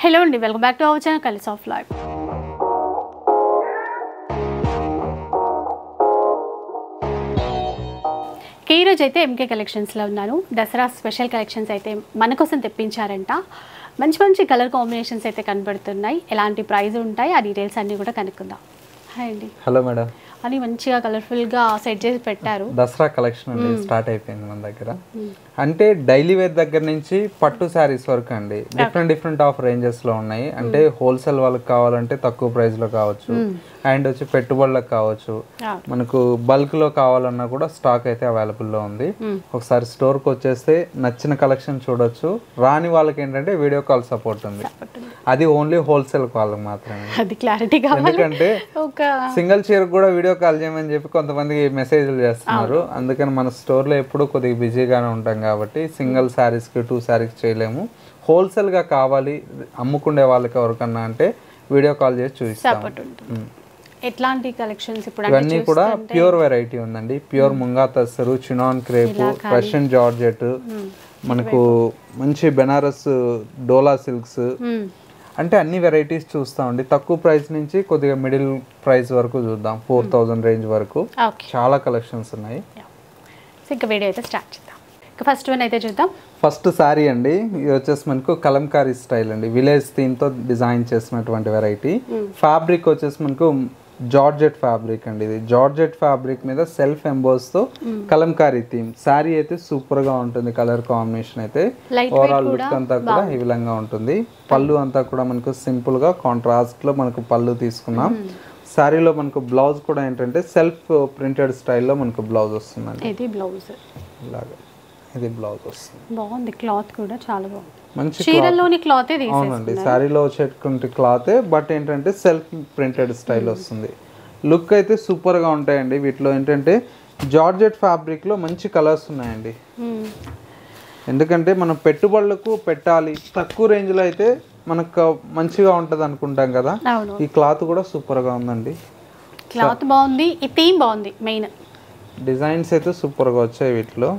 Hello అండి, welcome back to our channel colours of life. ఈరోజు అయితే ఎంకే కలెక్షన్స్లో ఉన్నాను. దసరా స్పెషల్ కలెక్షన్స్ అయితే మన కోసం తెప్పించారంట. మంచి మంచి కలర్ కాంబినేషన్స్ అయితే కనబడుతున్నాయి. ఎలాంటి ప్రైస్ ఉంటాయి, ఆ డీటెయిల్స్ అన్నీ కూడా కనుక్కుందాం. హాయ్ అండి. Hello madam. అని మంచిగా కలర్ఫుల్గా సెట్ చేసి పెట్టారు. దసరా కలెక్షన్ అండి స్టార్ట్ అయిపోయింది మన దగ్గర. అంటే డైలీ వేర్ దగ్గర నుంచి పట్టు శారీస్ వరకు అండి డిఫరెంట్ ఆఫ్ రేంజెస్ లో ఉన్నాయి. అంటే హోల్సేల్ వాళ్ళకి కావాలంటే తక్కువ ప్రైస్ లో కావచ్చు, అండ్ వచ్చి పెట్టుబడులకు కావచ్చు, మనకు బల్క్ లో కావాలన్నా కూడా స్టాక్ అయితే అవైలబుల్ లో ఉంది. ఒకసారి స్టోర్ కి వచ్చేస్తే నచ్చిన కలెక్షన్ చూడొచ్చు. రాని వాళ్ళకి ఏంటంటే వీడియో కాల్ సపోర్ట్ ఉంది. అది ఓన్లీ హోల్సేల్ వాళ్ళకి మాత్రమే. అది క్లారిటీ కావాలి. ఎందుకంటే సింగిల్ చీర కూడా వీడియో కాల్ చేయమని చెప్పి కొంతమంది మెసేజ్లు చేస్తున్నారు. అందుకని మన స్టోర్ లో ఎప్పుడు కొద్దిగా బిజీగానే ఉంటాం కాబట్టి సింగిల్ శారీస్ కి 2 శారీస్ చేయలేము. హోల్సేల్ గా కావాలి అమ్ముకునే వాళ్ళకి ఎవరికన్నా అంటే వీడియో కాల్ చేసి చూపిస్తాము. ఎట్లాంటి కలెక్షన్స్ ఇప్పుడు ఇవన్నీ కూడా ప్యూర్ వెరైటీ ఉందండి. Pure munga tussar, chinon crepe, Russian georgette, మనకు మంచి బెనారస్ డోలా సిల్క్స్, అంటే అన్ని వెరైటీస్ చూస్తామండి. తక్కువ ప్రైస్ నుంచి కొద్దిగా మిడిల్ ప్రైస్ వరకు చూద్దాం. 4000 రేంజ్ వరకు చాలా కలెక్షన్స్ ఉన్నాయి. ఇంకా వీడియో అయితే స్టార్ట్ చేద్దాం. ఫస్ట్ వన్ అయితే చూద్దాం. ఫస్ట్ సారీ అండి, ఇది వచ్చేసి మనకు కలంకారీ స్టైల్ అండి. విలేజ్ థీమ్ తో డిజైన్ చేసినటువంటి వెరైటీ. ఫ్యాబ్రిక్ వచ్చేసి మనకు జార్జెట్ ఫ్యాబ్రిక్ అండి. ఇది జార్జెట్ ఫ్యాబ్రిక్ మీద సెల్ఫ్ ఎంబోస్ తో కలంకారీ థీమ్. శారీ అయితే సూపర్ గా ఉంటుంది. కలర్ కాంబినేషన్ అయితే ఓవరాల్ లుక్ అంతా కూడా ఈ విధంగా ఉంటుంది. పళ్ళు అంతా కూడా మనకు సింపుల్ గా కాంట్రాస్ట్ లో మనకు పళ్ళు తీసుకున్నాం. శారీలో మనకు బ్లౌజ్ కూడా ఏంటంటే సెల్ఫ్ ప్రింటెడ్ స్టైల్లో మనకు బ్లౌజ్ వస్తుందండి. ఇది బ్లౌజ్ ఇలాగా ఇది బ్లౌజ్ వస్తుంది. బాగుంది. క్లాత్ కూడా చాలా బాగుంది. మంచి చీరలోని క్లాత్. అవునండి, శారీలో వచ్చేటువంటి క్లాతే, బట్ ఏంటంటే సెల్ఫ్ ప్రింటెడ్ స్టైల్ వస్తుంది. లుక్ అయితే సూపర్ గా ఉంటాయండి. వీటిలో ఏంటంటే జార్జెట్ ఫ్యాబ్రిక్ లో మంచి కలర్స్ ఉన్నాయండి. ఎందుకంటే మనం పెట్టుబడులకు పెట్టాలి, తక్కువ రేంజ్ లో అయితే మనకు మంచిగా ఉంటది అనుకుంటాం కదా. ఈ క్లాత్ కూడా సూపర్ గా ఉందండి. క్లాత్ బాగుంది, ఈ థీమ్ బాగుంది. మెయిన్ డిజైన్స్ అయితే సూపర్ గా వచ్చాయి వీటిలో.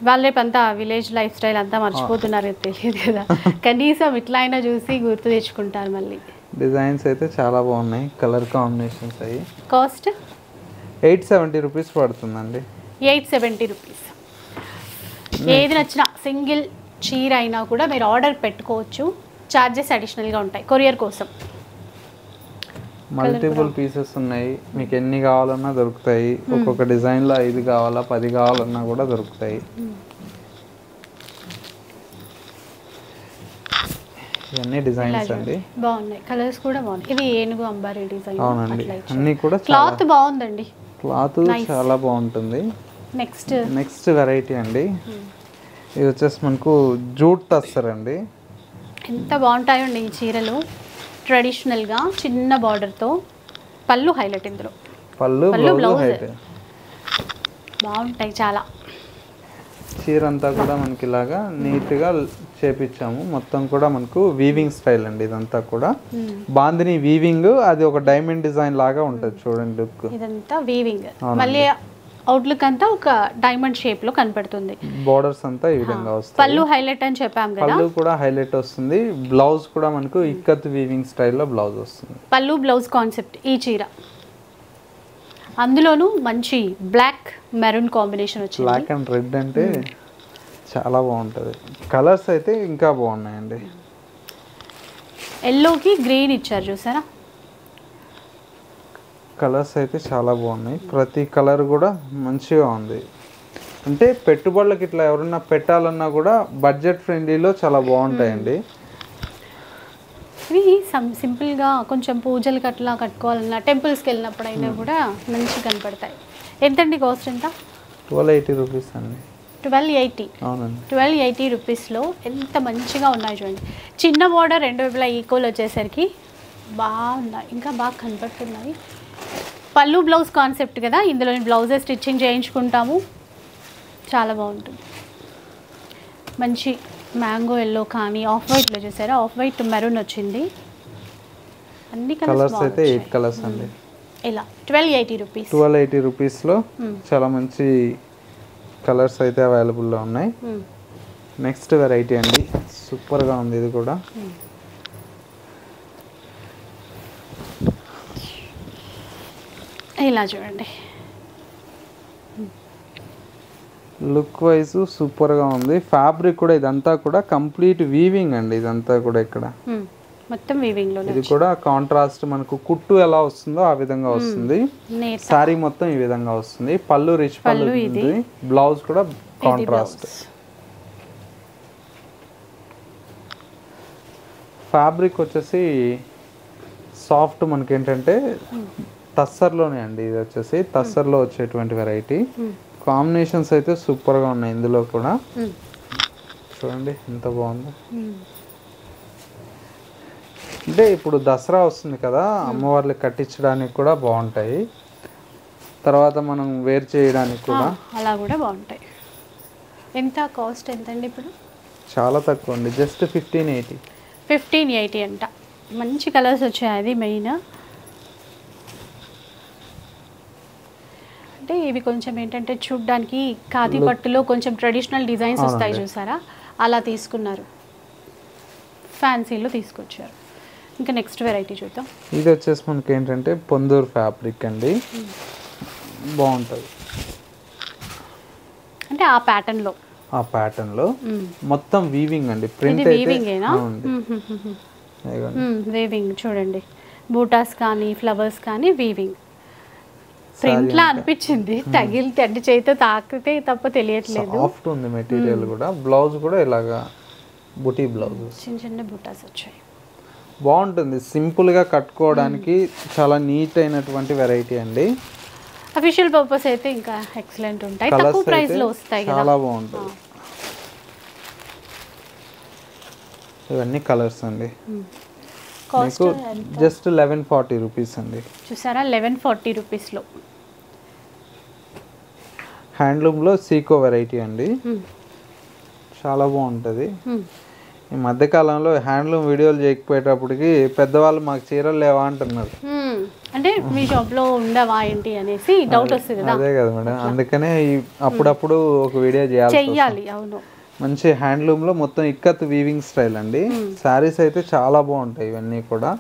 వాళ్ళు రేపంతా విలేజ్ లైఫ్ స్టైల్ అంతా మర్చిపోతున్నారు, తెలియదు కదా. కనీసం ఇట్లా అయినా చూసి గుర్తు తెచ్చుకుంటారు మళ్ళీ. డిజైన్స్ అయితే చాలా బాగున్నాయి. కలర్ కాంబినేషన్స్ అయ్యి. కాస్ట్ 870 రూపీస్ పడుతుందండి. 870 రూపీస్. ఏది నచ్చినా సింగిల్ చీర అయినా కూడా మీరు ఆర్డర్ పెట్టుకోవచ్చు. ఛార్జెస్ అడిషనల్గా ఉంటాయి కొరియర్ కోసం. మల్టిపుల్ పీసెస్ ఉన్నాయి, మీకు ఎన్ని కావాలన్నా దొరుకుతాయి. ఒక్కొక్క డిజైన్లో 5 కావాలా 10 కావాలన్నా కూడా దొరుకుతాయి. ఇవన్నీ డిజైన్స్ అండి, బాగున్నాయి. కలర్స్ కూడా బాగున్నాయి. ఇది ఏనుగు అంబారీ డిజైన్. అవునండి, అన్ని కూడా క్లాత్ బాగుందండి. క్లాత్ చాలా బాగుంటుంది. నెక్స్ట్ వెరైటీ అండి, ఇది వచ్చేసి మనకు జూట్ టస్సర్ అండి. ఎంత బాగుంటాయండి ఈ చీరలు. ట్రెడిషనల్గా చిన్న బార్డర్తో పళ్ళు హైలైట్. ఇందులో పళ్ళు బ్లౌజ్ బాగుంటాయి చాలా. చీర అంతా కూడా మనకి ఇలాగా నీట్గా చేపించాము. మొత్తం కూడా మనకు వీవింగ్ స్టైల్ అండి. ఇదంతా కూడా బాందిని వీవింగ్, అది ఒక డైమండ్ డిజైన్ లాగా ఉంటుంది చూడండి లుక్. ఇదంతా వీవింగ్, మళ్ళీ అవుట్లుక్ అంతా ఒక డైమండ్ షేప్ లో కనపడుతుంది. బోర్డర్స్ అంతా ఈ విధంగా వస్తాయి. పళ్ళు హైలైట్ అని చెప్పాం కదా, పళ్ళు కూడా హైలైట్ వస్తుంది. బ్లౌజ్ కూడా మనకు ఇక్కత్ వీవింగ్ స్టైల్లో బ్లౌజ్ వస్తుంది. పళ్ళు బ్లౌజ్ కాన్సెప్ట్ ఈ చీర. అందులోనూ మంచి బ్లాక్ మెరూన్ కాంబినేషన్ వచ్చింది. బ్లాక్ అండ్ రెడ్ అంటే చాలా బాగుంటుంది. కలర్స్ అయితే ఇంకా బాగున్నాయండి. ఎల్లోకి గ్రీన్ ఇచ్చారు చూసారా. కలర్స్ అయితే చాలా బాగున్నాయి. ప్రతి కలర్ కూడా మంచిగా ఉంది. అంటే పెట్టుబడులకు ఇట్లా ఎవరన్నా పెట్టాలన్నా కూడా బడ్జెట్ ఫ్రెండ్లీలో చాలా బాగుంటాయండి. ఇవి సింపుల్గా కొంచెం పూజలకి అట్లా కట్టుకోవాలన్నా, టెంపుల్స్కి వెళ్ళినప్పుడు అయినా కూడా మంచిగా కనపడతాయి. ఎంతండి కాస్ట్ ఎంత? 1280 రూపీస్ అండి. 1280. అవునండి, 1280 రూపీస్లో ఎంత మంచిగా ఉన్నాయి చూడండి. చిన్న బార్డర్ రెండు వైపులా ఈక్వల్ వచ్చేసరికి బాగున్నాయి, ఇంకా బాగా కనపడుతున్నాయి. పళ్ళు బ్లౌజ్ కాన్సెప్ట్ కదా, ఇందులో బ్లౌజెస్ స్టిచ్చింగ్ చేయించుకుంటాము. చాలా బాగుంటుంది. మంచి మ్యాంగో ఎల్లో కానీ ఆఫ్ వైట్లో చూసారా, ఆఫ్ వైట్ మెరూన్ వచ్చింది. అన్ని కలర్స్ అయితే 8 కలర్స్ అండి. ఇలా 1280 రూపీస్. 1280 రూపీస్లో చాలా మంచి కలర్స్ అయితే అవైలబుల్లో ఉన్నాయి. నెక్స్ట్ వెరైటీ అండి, సూపర్గా ఉంది. ఇది కూడా ఇలా చూడండి, లుక్ వైజ్ సూపర్గా ఉంది. ఫ్యాబ్రిక్ కూడా ఇదంతా కూడా కంప్లీట్ వీవింగ్ అండి. ఇదంతా కూడా ఇక్కడ మొత్తం వీవింగ్ లో. ఇది కూడా కాంట్రాస్ట్ మనకు కుట్టు ఎలా వస్తుందో ఆ విధంగా వస్తుంది. సారీ మొత్తం ఈ విధంగా వస్తుంది. పళ్ళు రిచ్ పళ్ళు ఉంది. బ్లౌజ్ కూడా కాంట్రాస్ట్. ఫ్యాబ్రిక్ వచ్చేసి సాఫ్ట్, మనకి ఏంటంటే టస్సర్లోనే అండి. ఇది వచ్చేసి టస్సర్లో వచ్చేటువంటి వెరైటీ. కాంబినేషన్స్ అయితే సూపర్గా ఉన్నాయి ఇందులో కూడా. చూడండి ఎంత బాగుందో. అంటే ఇప్పుడు దసరా వస్తుంది కదా, అమ్మవార్లకి కట్టించడానికి కూడా బాగుంటాయి. తర్వాత మనం వేర్ చేయడానికి కూడా అలా కూడా బాగుంటాయి. ఎంత కాస్ట్ ఎంతండి ఇప్పుడు? చాలా తక్కువ అండి, జస్ట్ 1580. 1580 అంట. మంచి కలర్స్ వచ్చాయి. అది మెయిన్ అంటే ఇవి కొంచెం ఏంటంటే చూడ్డానికి ఖాదీ పట్టులో కొంచెం ట్రెడిషనల్ డిజైన్స్ వస్తాయి చూసారా, అలా తీసుకున్నారు. ఫ్యాన్సీలో తీసుకొచ్చారు. ఇంకా నెక్స్ట్ వెరైటీ చూద్దాం. ఇది వచ్చేసి మనకి ఏంటంటే పొందూరు ఫ్యాబ్రిక్ అండి. బాగుంటుంది అంటే ఆ ప్యాటర్న్లో. ఆ ప్యాటర్న్లో మొత్తం వీవింగ్ అండి. ప్రింట్ వీవింగ్ చూడండి, బూటాస్ కానీ ఫ్లవర్స్ కానీ వీవింగ్. ప్రింట్ లా అనిపించింది, తగిలితే అంటే చేతితో తాకితే తప్ప తెలియట్లేదు. సాఫ్ట్ ఉంది మెటీరియల్ కూడా. బ్లౌజ్ కూడా ఇలాగా బుటీ బ్లౌజ్, చిన్న చిన్న బూటాస్ వచ్చాయి. బాగుంటుంది. సింపుల్గా కట్టుకోవడానికి చాలా నీట్ అయినటువంటి వెరైటీ అండి. అఫీషియల్ పర్పస్ అయితే ఇంకా ఎక్సలెంట్ ఉంటాయి. తక్కువ ప్రైస్ లో వస్తాయి కదా, చాలా బాగుంటుంది. ఇవన్నీ కలర్స్ అండి. కాస్ట్ జస్ట్ 1140 రూపీస్ అండి. చూసారా, 1140 రూపీస్లో. హ్యాండ్లూమ్లో సీకో వెరైటీ అండి. చాలా బాగుంటుంది. ఈ మధ్యకాలంలో హ్యాండ్లూమ్ వీడియోలు చేయకపోయేటప్పటికి పెద్దవాళ్ళు మాకు చీరలు లేవా అంటున్నారు. అంటే మీ షాప్లో ఉండవా ఏంటి అనేసి డౌట్ వస్తుంది కదా. అదే కదా మేడం, అందుకనే అప్పుడప్పుడు ఒక వీడియో చెయ్యాలి. అవును, మంచి హ్యాండ్లూమ్లో మొత్తం ఇక్కత్ వీవింగ్ స్టైల్ అండి. శారీస్ అయితే చాలా బాగుంటాయి. ఇవన్నీ కూడా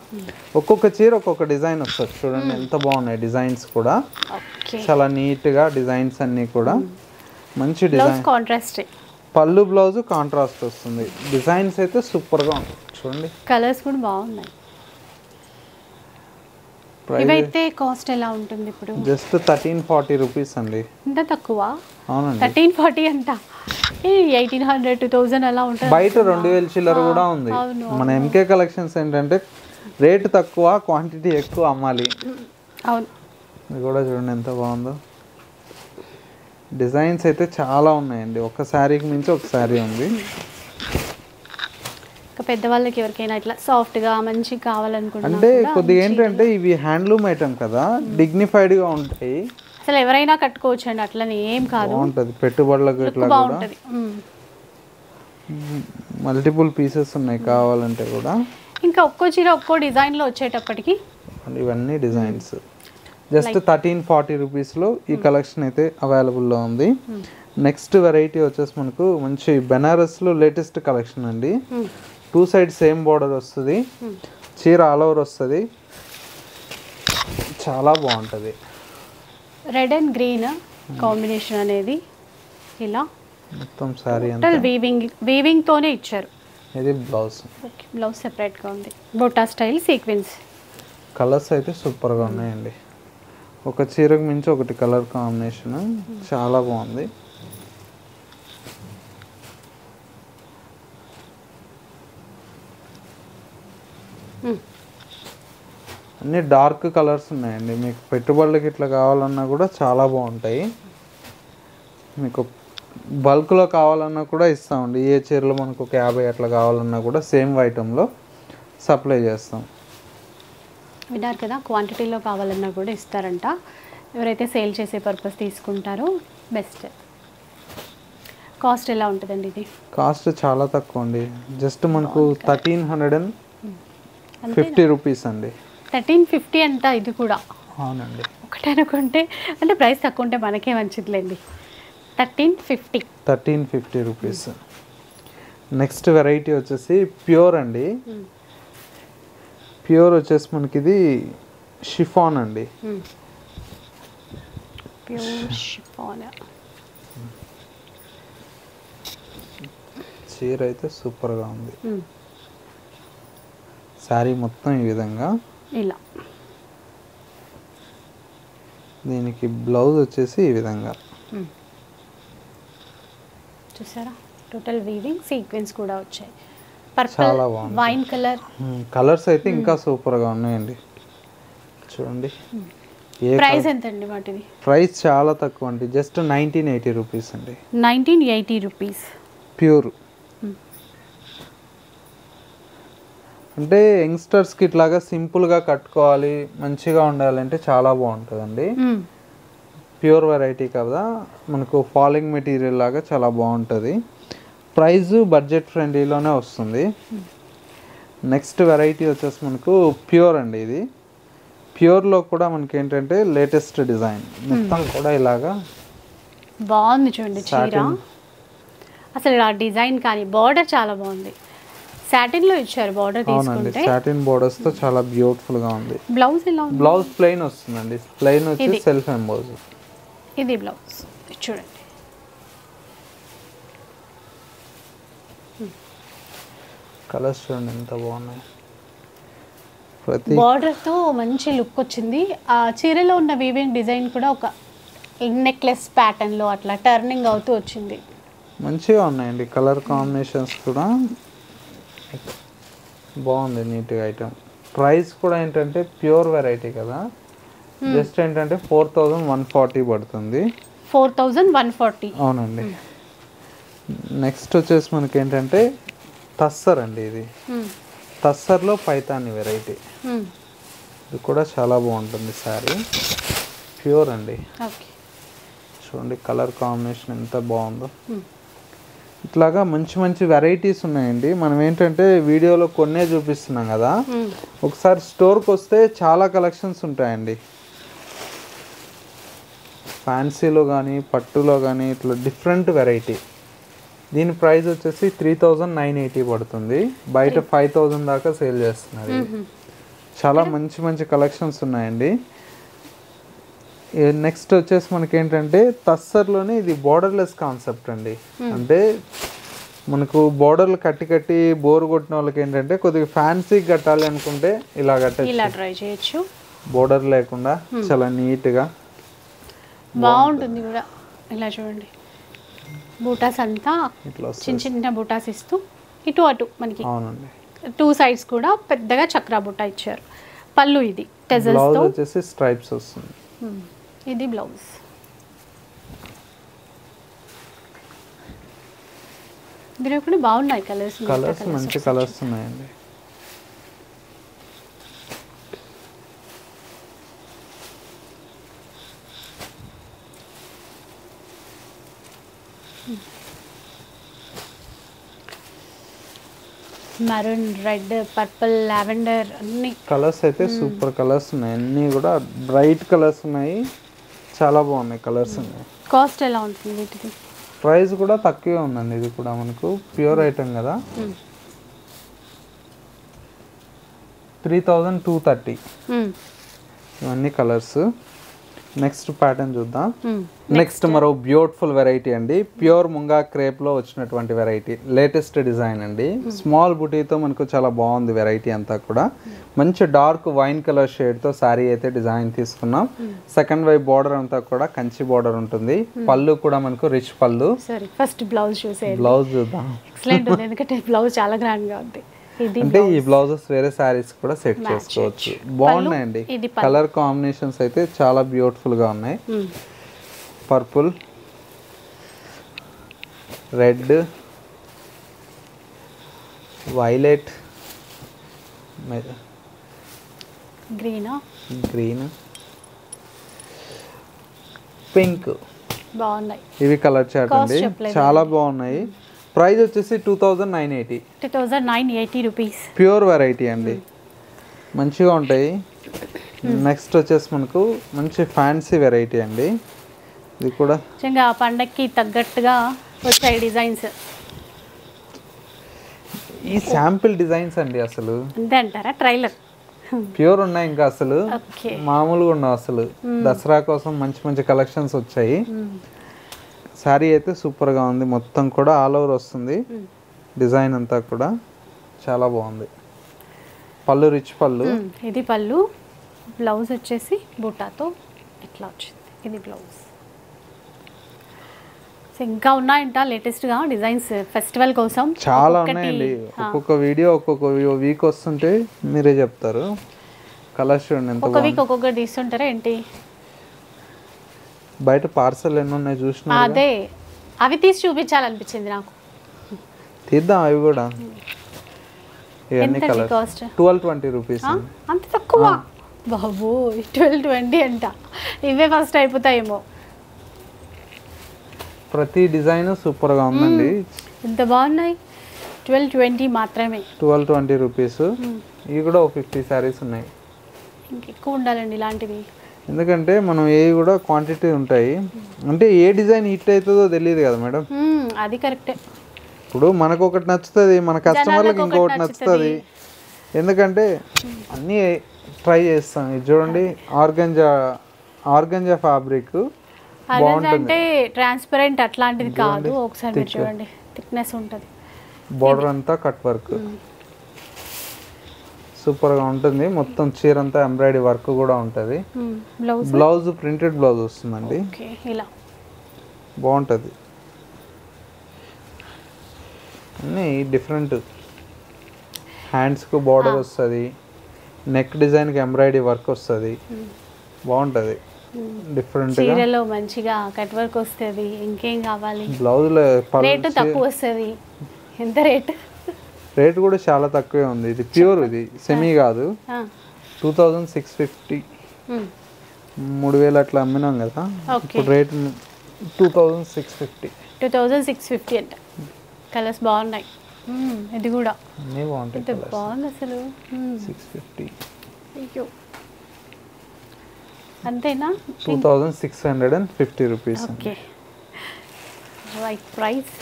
ఒక్కొక్క చీర ఒక్కొక్క డిజైన్ వస్తుంది. చూడండి ఎంత బాగున్నాయి డిజైన్స్ కూడా. చాలా నీట్గా డిజైన్స్ అన్నీ కూడా మంచి డిజైన్. కాంట్రాస్ట్ పళ్ళు బ్లౌజ్ కాంట్రాస్ట్ వస్తుంది. డిజైన్స్ అయితే సూపర్గా ఉంటాయి. చూడండి కలర్స్ కూడా బాగున్నాయి. ఇవైతే కాస్ట్ ఎలా ఉంటుంది ఇప్పుడు? జస్ట్ 1340 రూపీస్ అండి. ఇంత తక్కువ? అవునండి, 1340 అంట. 1800 2000 అలా ఉంటుంది. బయట 2000 చిల్లర కూడా ఉంది. మన ఎంకే కలెక్షన్స్ ఏంటంటే రేటు తక్కువ, క్వాంటిటీ ఎక్కువ అమ్మాలి. అవును, ఇది కూడా చూడండి ఎంత బాగుందో. డిజైన్స్ అయితే చాలా ఉన్నాయండి. ఒక శారీకి మించి ఒక శారీ ఉంది. ఇంకా పెద్దవాళ్ళకి ఎవరికైనా ఇట్లా సాఫ్ట్గా మంచి కావాలనుకుంటున్నా అంటే కొద్దిగా ఏంటంటే ఇవి హ్యాండ్లూమ్ ఐటమ్ కదా, డిగ్నిఫైడ్గా ఉంటాయి. అసలు ఎవరైనా కట్టుకోవచ్చు అండి, అట్లని ఏం కాదు. బాగుంటుంది పెట్టుబడులకు. ఇట్లా బాగుంటుంది. మల్టిపుల్ పీసెస్ ఉన్నాయి కావాలంటే కూడా. ఇంకా ఒక్కో చీర ఒక్కో డిజైన్లో వచ్చేటప్పటికి ఇవన్నీ డిజైన్స్. జస్ట్ 1340 రూపీస్లో ఈ కలెక్షన్ అయితే అవైలబుల్లో ఉంది. నెక్స్ట్ వెరైటీ వచ్చేసి మనకు మంచి బెనారస్లో లేటెస్ట్ కలెక్షన్ అండి. 2 సైడ్ సేమ్ బోర్డర్ వస్తుంది. చీర ఆల్ ఓవర్ వస్తుంది. చాలా బాగుంటుంది. రెడ్ అండ్ గ్రీన్ కాంబినేషన్ అనేది ఇలా మొత్తం సారీ అంతా వీవింగ్ తోనే ఇచ్చారు. ఇది బ్లౌజ్. ఓకే, బ్లౌజ్ సెపరేట్గా ఉంది. బోటా స్టైల్ సీక్వెన్స్. కలర్స్ అయితే సూపర్గా ఉన్నాయండి. ఒక చీరకు మించి ఒకటి కలర్ కాంబినేషన్ చాలా బాగుంది. అన్ని డార్క్ కలర్స్ ఉన్నాయండి. మీకు పెట్టుబడులకి ఇట్లా కావాలన్నా కూడా చాలా బాగుంటాయి. మీకు బల్క్లో కావాలన్నా కూడా ఇస్తామండి. ఏ చీరలు మనకు ఒక 50 అట్లా కావాలన్నా కూడా సేమ్ ఐటెంలో సప్లై చేస్తాం. విన్నారు కదా, క్వాంటిటీలో కావాలన్నా కూడా ఇస్తారంట. ఎవరైతే సేల్ చేసే పర్పస్ తీసుకుంటారో బెస్ట్. కాస్ట్ ఎలా ఉంటుందండి ఇది? కాస్ట్ చాలా తక్కువ అండి. జస్ట్ మనకు 1350 రూపీస్ అండి. 1350 అంట ఇది కూడా. అవునండి, ఒకటే అనుకుంటే అంటే ప్రైస్ తక్కువ ఉంటే మనకే మంచిదిలేండి. 1350 రూపీస్. నెక్స్ట్ వెరైటీ వచ్చేసి ప్యూర్ అండి. ప్యూర్ వచ్చేసి మనకి ఇది షిఫాన్ అండి. Pure chiffon. చీర అయితే సూపర్గా ఉంది. శారీ మొత్తం ఈ విధంగా ఇలా, దీనికి బ్లౌజ్ వచ్చేసి ఈ విధంగా చూసారా, టోటల్ వీవింగ్ సీక్వెన్స్ కూడా వచ్చాయి. చాలా పర్పుల్, బాగుంది. Wine colour. కలర్స్ అయితే ఇంకా సూపర్గా ఉన్నాయండి. చూడండి. ప్రైస్ ఎంత అండి వాటిది? ప్రైస్ చాలా తక్కువ అండి, జస్ట్ 1980 రూపీస్ అండి. 1980 రూపీస్ ప్యూర్. అంటే యంగ్స్టర్స్కి ఇట్లాగా సింపుల్గా కట్టుకోవాలి, మంచిగా ఉండాలంటే చాలా బాగుంటుందండి. ప్యూర్ వెరైటీ కదా, మనకు ఫాలింగ్ మెటీరియల్ లాగా చాలా బాగుంటుంది. ప్రైస్ బడ్జెట్ ఫ్రెండ్లీలోనే వస్తుంది. నెక్స్ట్ వెరైటీ వచ్చేసి మనకు ప్యూర్ అండి. ఇది ప్యూర్లో కూడా మనకి ఏంటంటే లేటెస్ట్ డిజైన్ మొత్తం కూడా ఇలాగా బాగుంది చూడండి చీర. అసలు ఆ డిజైన్ కానీ బార్డర్ చాలా బాగుంది. సాటిన్ లో ఇచ్చారు బార్డర్ తీసుకుంటే. సాటిన్ బోర్డర్స్ తో చాలా బ్యూటిఫుల్ గా ఉంది. బ్లౌజ్ ఎలా ఉంది? బ్లౌజ్ ప్లెయిన్ వస్తుందండి. ప్లెయిన్ వచ్చి సెల్ఫ్ ఎంబోజ్. ఇది బ్లౌజ్ చూడండి. కలర్స్ చూడండి ఎంత బాగున్నాయి. బార్డర్ తో మంచి లుక్ వచ్చింది. ఆ చీరలో ఉన్న వీవింగ్ డిజైన్ కూడా ఒక నెక్లెస్ ప్యాటర్న్ లో అట్లా టర్నింగ్ అవుతూ వచ్చింది. మంచిగా ఉన్నాయండి. కలర్ కాంబినేషన్స్ కూడా బాగుంది, నీట్గా ఐటమ్. ప్రైస్ కూడా ఏంటంటే ప్యూర్ వెరైటీ కదా, జస్ట్ ఏంటంటే 4140 పడుతుంది. 4140. అవునండి. నెక్స్ట్ వచ్చేసి మనకి ఏంటంటే తస్సర్ అండి. ఇది తస్సర్లో పైతాని వెరైటీ. ఇది కూడా చాలా బాగుంటుంది శారీ. ప్యూర్ అండి. చూడండి కలర్ కాంబినేషన్ ఎంత బాగుందో. ఇట్లాగా మంచి మంచి వెరైటీస్ ఉన్నాయండి. మనం ఏంటంటే వీడియోలో కొన్నే చూపిస్తున్నాం కదా, ఒకసారి స్టోర్కి వస్తే చాలా కలెక్షన్స్ ఉంటాయండి. ఫ్యాన్సీలో కానీ పట్టులో కానీ ఇట్లా డిఫరెంట్ వెరైటీ. దీని ప్రైస్ వచ్చేసి 3980 పడుతుంది. బయట 5000 దాకా సేల్ చేస్తున్నారు. చాలా మంచి మంచి కలెక్షన్స్ ఉన్నాయండి. నెక్స్ట్ వచ్చేసి మనకి ఏంటంటే తస్సర్లోనే ఇది బోర్డర్లెస్ కాన్సెప్ట్ అండి. అంటే మనకు బోర్డర్లు కట్టి కట్టి బోర్ కొట్టిన వాళ్ళకి ఏంటంటే కొద్దిగా ఫ్యాన్సీ కట్టాలి అనుకుంటే ఇలా కట్టచ్చు. బోర్డర్ లేకుండా చాలా నీట్గా బాగుంటుంది కూడా. ఇలా చూడండి, బూటాస్ అంతా చిన్న చిన్న బూటాస్ ఇస్తూ ఇటు అటు మనకి. అవునండి. 2 సైడ్స్ కూడా పెద్దగా చక్రా బూటా ఇచ్చారు. పళ్ళు ఇది టెజల్స్ తో వచ్చేసి స్ట్రైప్స్ వస్తుంది. ఇది బ్లౌజ్. ఇందులో కూడా బాగున్నాయి కలర్స్. మంచి కలర్స్ ఉన్నాయండి. మెరూన్, రెడ్, పర్పుల్, లావెండర్ అన్ని కలర్స్ అయితే సూపర్ కలర్స్ ఉన్నాయి. అన్నీ కూడా బ్రైట్ కలర్స్ ఉన్నాయి. చాలా బాగున్నాయి కలర్స్ ఉన్నాయి. కాస్ట్ ఎలా ఉంటుంది వీటిది? ప్రైస్ కూడా తక్కువే ఉందండి. ఇది కూడా మనకు ప్యూర్ ఐటమ్ కదా. 3230 ఇవన్నీ కలర్స్. నెక్స్ట్ ప్యాటర్న్ చూద్దాం. నెక్స్ట్ మరో బ్యూటిఫుల్ వెరైటీ అండి. ప్యూర్ ముంగా క్రేప్ లో వచ్చినటువంటి వెరైటీ, లేటెస్ట్ డిజైన్ అండి. స్మాల్ బుటీతో మనకు చాలా బాగుంది వెరైటీ అంతా కూడా. మంచి డార్క్ వైన్ కలర్ షేడ్ తో శారీ అయితే డిజైన్ తీసుకున్నాం. సెకండ్ వైపు బార్డర్ అంతా కూడా కంచి బార్డర్ ఉంటుంది. పళ్ళు కూడా మనకు రిచ్ పళ్ళు. ఫస్ట్ బ్లౌజ్ చూసేయండి. బ్లౌజ్ చూద్దాం. ఎక్సలెంట్ ఉంది, ఎందుకంటే బ్లౌజ్ చాలా గ్రాండ్ గా ఉంది. అంటే ఈ బ్లౌజెస్ వేరే శారీస్ కూడా సెట్ చేసుకోవచ్చు. బాగున్నాయండి. కలర్ కాంబినేషన్స్ అయితే చాలా బ్యూటిఫుల్ గా ఉన్నాయి. Purple, red, violet, green, pink బాగున్నాయి. ఇవి కలర్ చార్ట్ అండి, చాలా బాగున్నాయి. ప్రైస్ వచ్చేసి 2980 రూపీస్. ప్యూర్ వెరైటీ అండి, మంచిగా ఉంటాయి. నెక్స్ట్ వచ్చేసి మనకు మంచి ఫ్యాన్సీ వెరైటీ అండి. ఇది కూడా నిజంగా పండక్కి తగ్గట్టుగా వచ్చాయి డిజైన్స్. ఈ శాంపిల్ డిజైన్స్ అండి, అసలు అంతే అంటారా? ట్రైలర్ ప్యూర్ ఉన్నాయి ఇంకా అసలు ఓకే మామూలుగా ఉండవు అసలు. దసరా కోసం మంచి మంచి కలెక్షన్స్ వచ్చాయి. శారీ అయితే సూపర్గా ఉంది, మొత్తం కూడా ఆల్ ఓవర్ వస్తుంది, డిజైన్ అంతా కూడా చాలా బాగుంది. పళ్ళు రిచ్ పళ్ళు. ఇది పళ్ళు, బ్లౌజ్ వచ్చేసి బూటాతో ఇట్లా వచ్చింది. ఇది బ్లౌజ్. ఇంకా ఉన్నాయంట లేటెస్ట్గా డిజైన్స్ ఫెస్టివల్ కోసం. చాలా ఉన్నాయండి, ఒక్కొక్క వీడియో ఒక్కొక్క వీక్ వస్తుంటే మీరే చెప్తారు. కలర్స్ చూడండి ఎంత ఒక వీక్ ఒక్కొక్కటి తీస్తుంటారా ఏంటి? బయట పార్సల్ ఎన్ని ఉన్నాయి చూసినా? అదే అవి తీసి చూపించాలనిపించింది నాకు. తీద్దాం అవి కూడా. ఇవన్నీ ఎంత కలర్స్ కాస్ట్? 12-20 రూపీస్. అంత తక్కువ? బాబు 12-20 అంట. ఇవే ఫస్ట్ అయిపోతాయేమో. ప్రతి డిజైన్ సూపర్గా ఉందండి. ఎంత బాగున్నాయి. 12-20 మాత్రమే. 12-20 రూపీస్. ఇవి కూడా 50 శారీస్ ఉన్నాయి. ఇంకెక్కువ ఉండాలండి ఇలాంటివి, ఎందుకంటే మనం ఏ కూడా క్వాంటిటీ ఉంటాయి. అంటే ఏ డిజైన్ హిట్ అవుతుందో తెలియదు కదా మేడం. అది కరెక్టే. ఇప్పుడు మనకు ఒకటి నచ్చుతుంది, మన కస్టమర్లకు ఇంకొకటి నచ్చుతుంది. ఎందుకంటే అన్నీ ట్రై చేస్తాం. ఇది చూడండి, ఆర్గంజా ఫ్యాబ్రిక్ అంటే ట్రాన్స్పరెంట్ అట్లాంటిది కాదు. ఒకసారి మీరు చూడండి, థిక్నెస్ ఉంటుంది. బోర్డర్ అంతా కట్ వర్క్ సూపర్గా ఉంటుంది. మొత్తం చీర అంతా ఎంబ్రాయిడరీ వర్క్ కూడా ఉంటుంది. బ్లౌజ్ ప్రింటెడ్ బ్లౌజ్ వస్తుందండి. ఇలా బాగుంటుంది. అన్నీ డిఫరెంట్. హ్యాండ్స్కు బార్డర్ వస్తుంది, నెక్ డిజైన్కి ఎంబ్రాయిడరీ వర్క్ వస్తుంది, బాగుంటుంది. డిఫరెంట్ చీరలో మంచిగా కట్ వర్క్ వస్తుంది. ఇంకేం కావాలి? బ్లౌజ్లో రేటు తక్కువ వస్తుంది. ఎంత రేట్? రేట్ కూడా చాలా తక్కువే ఉంది. ఇది ప్యూర్, ఇది సెమీ కాదు. 2650, 3000 అట్లా అమ్మినాం కదా. ఇప్పుడు రేట్ 2650. 2650 అంట. కలర్స్ బాగున్నాయి. ఇది కూడా అన్నీ బాగుంటాయి. బాగుంది అసలు. 650. అయ్యో అంతేనా? 2650 rupees. Okay, right price.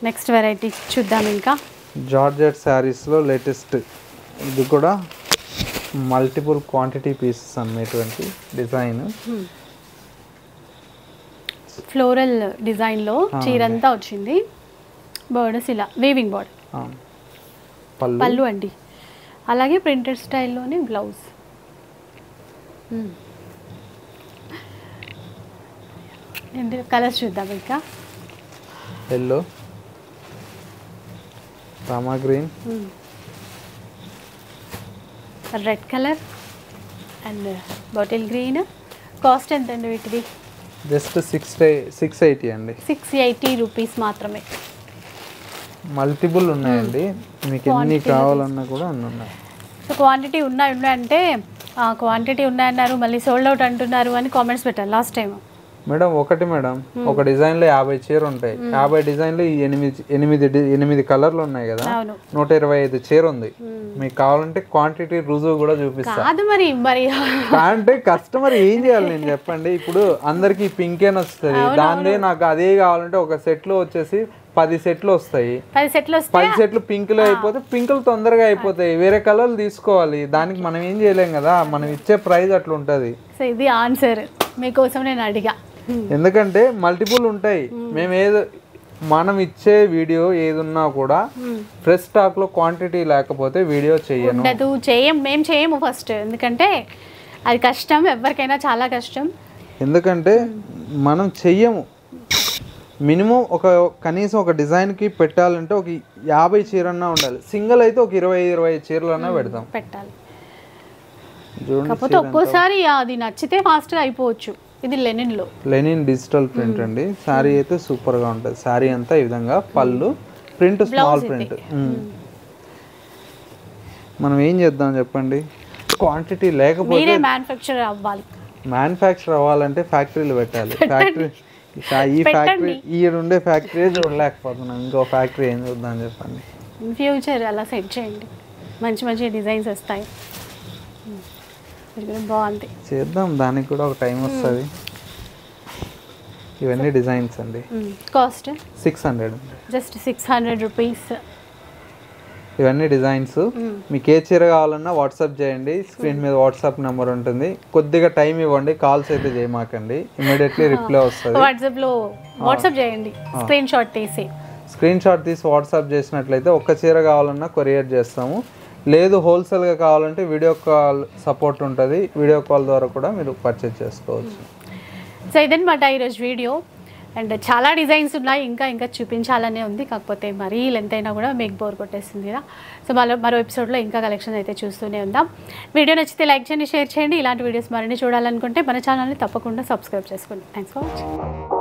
Next variety చూద్దాం. ఇంకా జార్జెట్ శారీస్లో లేటెస్ట్. ఇది కూడా మల్టిపుల్ క్వాంటిటీ పీసెస్ అమ్మేటువంటి డిజైన్. ఫ్లోరల్ డిజైన్లో చీరంతా వచ్చింది. బోర్డర్స్ ఇలా వీవింగ్ బోర్డర్, పళ్ళు అండి. అలాగే ప్రింటెడ్ స్టైల్లోనే బ్లౌజ్. కలర్స్ చూద్దాం. ఇంకా yellow, Rama green, red colour and bottle green. Cost ఎంత అండి వీటిది? జస్ట్ 680 అండి. 680 రూపీస్ మాత్రమే. మల్టిపుల్ ఉన్నాయండి, మీకు ఎన్ని కావాలన్నా కూడా ఉన్నాయి. సో క్వాంటిటీ ఉన్నాయంటే క్వాంటిటీ ఉన్నాయన్నారు, మళ్ళీ సోల్డ్ అవుట్ అంటున్నారు అని కామెంట్స్ పెట్టారు లాస్ట్ టైం. మేడం ఒకటి మేడం, ఒక డిజైన్లో 50 చీర ఉంటాయి. 50 డిజైన్లు 8 కలర్లు ఉన్నాయి కదా. 125 చీర ఉంది. మీకు కావాలంటే క్వాంటిటీ రుజువు కూడా చూపిస్తాను. కాదు మరి అంటే కస్టమర్ ఏం చేయాలి నేను చెప్పండి. ఇప్పుడు అందరికి పింకే నచ్చుతుంది, దానిదే నాకు అదే కావాలంటే ఒక సెట్లో వచ్చేసి 10 సెట్లు వస్తాయి. 10 సెట్లు పింకులు అయిపోతే పింకులు తొందరగా అయిపోతాయి. వేరే కలర్లు తీసుకోవాలి, దానికి మనం ఏం చేయలేం కదా. మనం ఇచ్చే ప్రైస్ అట్లా ఉంటుంది. సో ఇది ఆన్సర్ మీకోసం నేను అడిగా. ఎందుకంటే మల్టిపుల్ ఉంటాయి. మనం ఇచ్చే వీడియో ఏదున్నా కూడా ఫ్రెష్ స్టాక్ లో క్వాంటిటీ లేకపోతే వీడియో మేము చేయము ఫస్ట్. ఎందుకంటే అది కష్టం, ఎవరికైనా చాలా కష్టం. ఎందుకంటే మనం చెయ్యము. మినిమం కనీసం ఒక డిజైన్కి పెట్టాలంటే ఒక 50 చీరన్నా ఉండాలి. సింగిల్ అయితే ఒక 20 చీరలన్నా పెట్టాలి. కాకపోతే ఒక్కోసారి అది నచ్చితే ఫాస్ట్గా అయిపోవచ్చు. ఇది లెనిన్ డిజిటల్ ప్రింట్ అండి. శారీ అయితే సూపర్గా ఉంటుంది. శారీ అంతా ఈ విధంగా పళ్ళు, ప్రింట్ స్మాల్ ప్రింట్. మనం ఏం చేద్దాం చెప్పండి, క్వాంటిటీ లేకపోతే మ్యానుఫ్యాక్చర్ అవ్వాలంటే ఫ్యాక్టరీలు పెట్టాలి. ఈ ఫ్యాక్టరీ ఉండే ఫ్యాక్టరీ చూడలేకపోతున్నాం, ఇంకో ఫ్యాక్టరీ ఏం చూద్దాం చెప్పండి. ఫ్యూచర్ అలా సెట్ చేయండి, మంచి మంచి డిజైన్స్ వస్తాయి. బాగుంది, చేద్దాం. దానికి కూడా ఒక టైం వస్తుంది. ఇవన్నీ డిజైన్స్ అండి. Cost 600, just 600 rupees. ఇవన్నీ డిజైన్స్. మీకు ఏ చీర కావాలన్నా వాట్సాప్ చేయండి, స్క్రీన్ మీద వాట్సాప్ నెంబర్ ఉంటుంది. కొద్దిగా టైం ఇవ్వండి, కాల్స్ అయితే చేయమాకండి, ఇమీడియట్లీ రిప్లై వస్తుంది. వాట్సాప్ చేయండి, స్క్రీన్ షాట్ తీసి వాట్సాప్ చేసినట్లయితే ఒక్క చీర కావాలన్నా కొరియర్ చేస్తాము. లేదు హోల్సేల్గా కావాలంటే వీడియో కాల్ సపోర్ట్ ఉంటుంది, వీడియో కాల్ ద్వారా కూడా మీరు పర్చేజ్ చేసుకోవచ్చు. సో ఇదన్నమాట ఈరోజు వీడియో. అండ్ చాలా డిజైన్స్ ఉన్నాయి, ఇంకా చూపించాలనే ఉంది, కాకపోతే మరీ లెంత్ అయినా కూడా మీకు బోర్ కొట్టేస్తుంది కదా. సో మరో ఎపిసోడ్లో ఇంకా కలెక్షన్ అయితే చూస్తూనే ఉందాం. వీడియో నచ్చితే లైక్ చేయండి, షేర్ చేయండి. ఇలాంటి వీడియోస్ మరిన్ని చూడాలనుకుంటే మన ఛానల్ని తప్పకుండా సబ్స్క్రైబ్ చేసుకోండి. Thanks for watching.